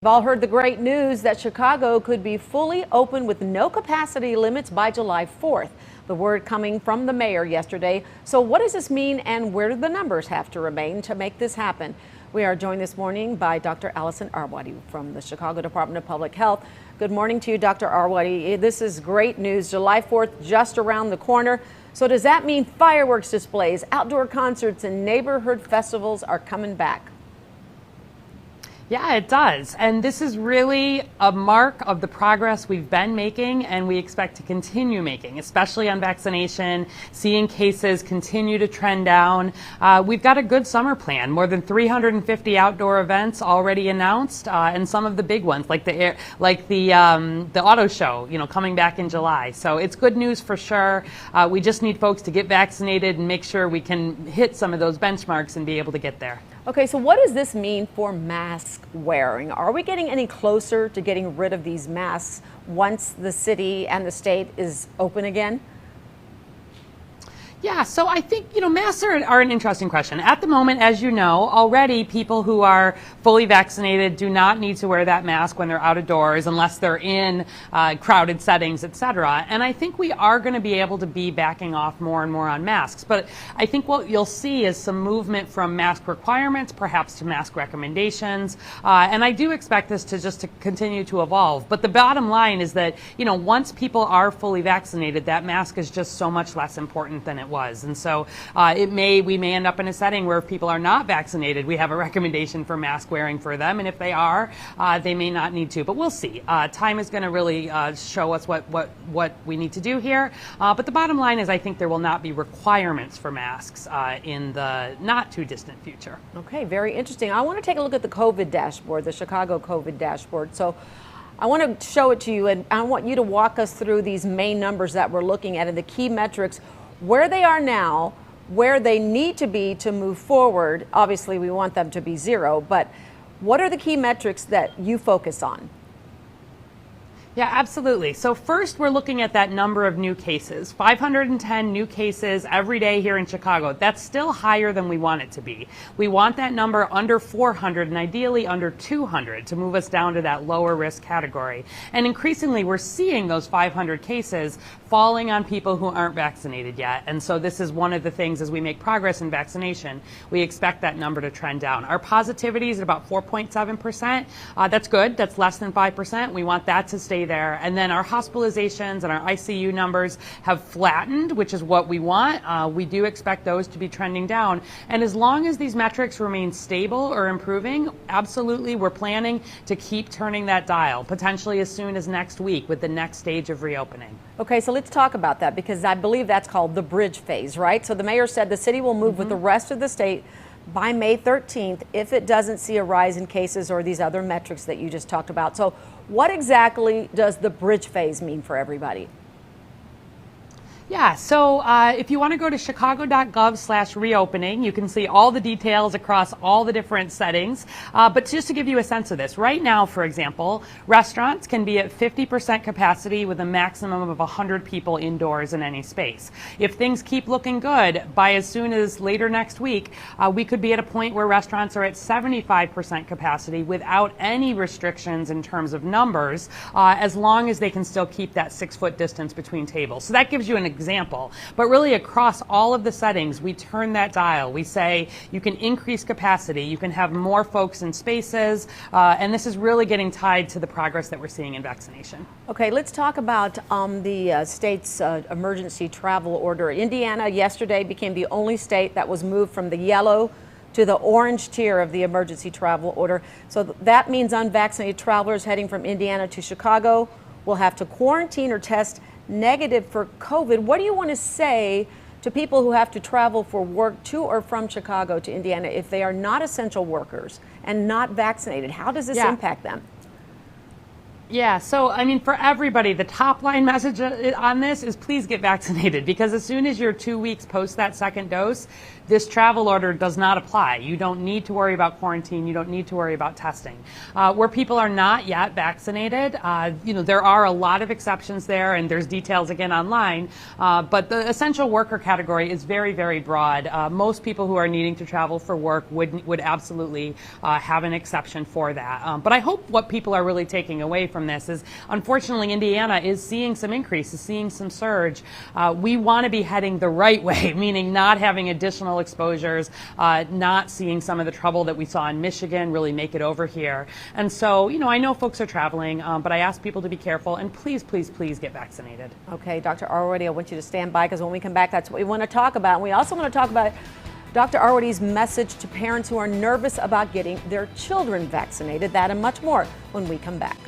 We've all heard the great news that Chicago could be fully open with no capacity limits by July 4th. The word coming from the mayor yesterday. So what does this mean and where do the numbers have to remain to make this happen? We are joined this morning by Dr. Allison Arwady from the Chicago Department of Public Health. Good morning to you, Dr. Arwady. This is great news. July 4th just around the corner. So does that mean fireworks displays, outdoor concerts, and neighborhood festivals are coming back? Yeah, it does. And this is really a mark of the progress we've been making and we expect to continue making, especially on vaccination, seeing cases continue to trend down. We've got a good summer plan, more than 350 outdoor events already announced, and some of the big ones like the auto show, coming back in July. So it's good news for sure. We just need folks to get vaccinated and make sure we can hit some of those benchmarks and be able to get there. Okay, so what does this mean for mask wearing? Are we getting any closer to getting rid of these masks once the city and the state is open again? Yeah, so I think, masks are an interesting question. At the moment, as you know, already people who are fully vaccinated do not need to wear that mask when they're out of doors unless they're in crowded settings, et cetera. And I think we are going to be able to be backing off more and more on masks. But I think what you'll see is some movement from mask requirements, perhaps to mask recommendations. And I do expect this to continue to evolve. But the bottom line is that, once people are fully vaccinated, that mask is just so much less important than it was. And so we may end up in a setting where if people are not vaccinated, we have a recommendation for mask wearing for them. And if they are, they may not need to. But we'll see. Time is going to really show us what we need to do here. But the bottom line is I think there will not be requirements for masks in the not too distant future. Okay, very interesting. I want to take a look at the COVID dashboard, the Chicago COVID dashboard. So I want to show it to you, and I want you to walk us through these main numbers that we're looking at and the key metrics, where they are now, where they need to be to move forward. Obviously, we want them to be zero, but what are the key metrics that you focus on? Yeah, absolutely. So first, we're looking at that number of new cases. 510 new cases every day here in Chicago. That's still higher than we want it to be. We want that number under 400 and ideally under 200 to move us down to that lower risk category. And increasingly, we're seeing those 500 cases falling on people who aren't vaccinated yet. And so this is one of the things as we make progress in vaccination, we expect that number to trend down. Our positivity is at about 4.7%. That's good. That's less than 5%. We want that to stay there. And then our hospitalizations and our ICU numbers have flattened, which is what we want. We do expect those to be trending down. And as long as these metrics remain stable or improving, absolutely, we're planning to keep turning that dial, potentially as soon as next week with the next stage of reopening. Okay, so let's talk about that because I believe that's called the bridge phase, right? So the mayor said the city will move with the rest of the state by May 13th if it doesn't see a rise in cases or these other metrics that you just talked about. So what exactly does the bridge phase mean for everybody? Yeah, so if you want to go to chicago.gov/reopening, you can see all the details across all the different settings. But just to give you a sense of this, right now, for example, restaurants can be at 50% capacity with a maximum of 100 people indoors in any space. If things keep looking good, by as soon as later next week, we could be at a point where restaurants are at 75% capacity without any restrictions in terms of numbers, as long as they can still keep that 6-foot distance between tables. So that gives you an example. But really across all of the settings, we turn that dial. We say you can increase capacity, you can have more folks in spaces, and this is really getting tied to the progress that we're seeing in vaccination. Okay, let's talk about the state's emergency travel order. Indiana yesterday became the only state that was moved from the yellow to the orange tier of the emergency travel order. So that means unvaccinated travelers heading from Indiana to Chicago will have to quarantine or test negative for COVID. What do you want to say to people who have to travel for work to or from Chicago to Indiana if they are not essential workers and not vaccinated? How does this impact them? Yeah, so I mean, for everybody, the top line message on this is please get vaccinated, because as soon as you're 2 weeks post that second dose, this travel order does not apply. You don't need to worry about quarantine. You don't need to worry about testing. Where people are not yet vaccinated, there are a lot of exceptions there, and there's details again online. But the essential worker category is very, very broad. Most people who are needing to travel for work would absolutely have an exception for that. But I hope what people are really taking away from this is, unfortunately, Indiana is seeing some increase, is seeing some surge. We want to be heading the right way, meaning not having additional exposures, not seeing some of the trouble that we saw in Michigan really make it over here. And so, I know folks are traveling, but I ask people to be careful, and please, please, please get vaccinated. Okay, Dr. Arwady, I want you to stand by, because when we come back, that's what we want to talk about. And we also want to talk about Dr. Arwady's message to parents who are nervous about getting their children vaccinated. That and much more when we come back.